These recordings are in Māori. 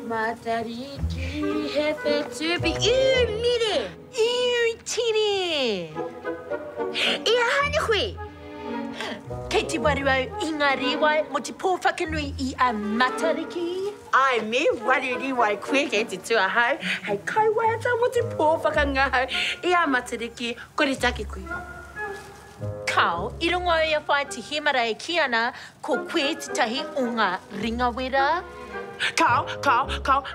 Matariki hefetubi mire. Tini. Ia hani hui. Kei te wariwa I ngā rewa mo te pōwhakanui I a Matariki. Ai me wariri wai koe kei te tuahau. Hei kauaeta mo te pōwhakangahau. Ia Matariki, kore take koe. Kau, I rungo I a whai te hemara ki ana, ko koe te tahi o ngā ringawera. Kau,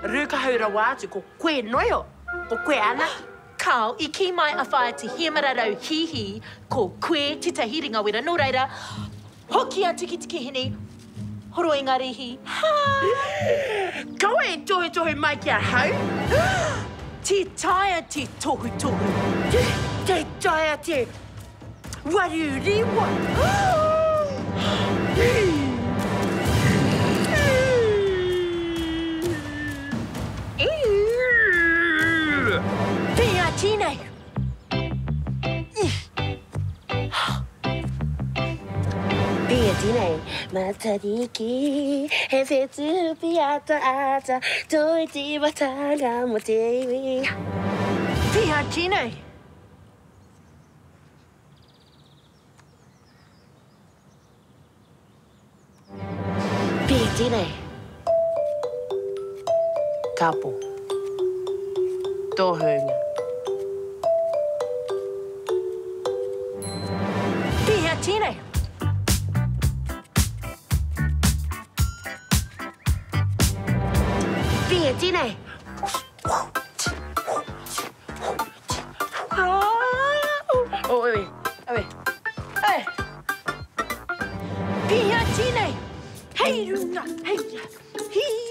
rūkahau rawātu, ko koe noio. Ko koe anaki. Kau, I ki mai a whai te hemara rau hihi, ko koe te tahi ringawera. Nō reira, hoki a tiki hene, horo I ngā rihi. Kau e tohu mai kia hau? Te taia te tohu. Te taia te waruriwa. Pea tēnei. Pea tēnei, Matariki, he whetupi ata, toi te watanga mo te iwi. Pea tēnei. Pea tēnei. Kapo. Tohunga. Pea tēnei. Pea tēnei. Oi. Hey. Pea tēnei. Hei runga, hei. Hi.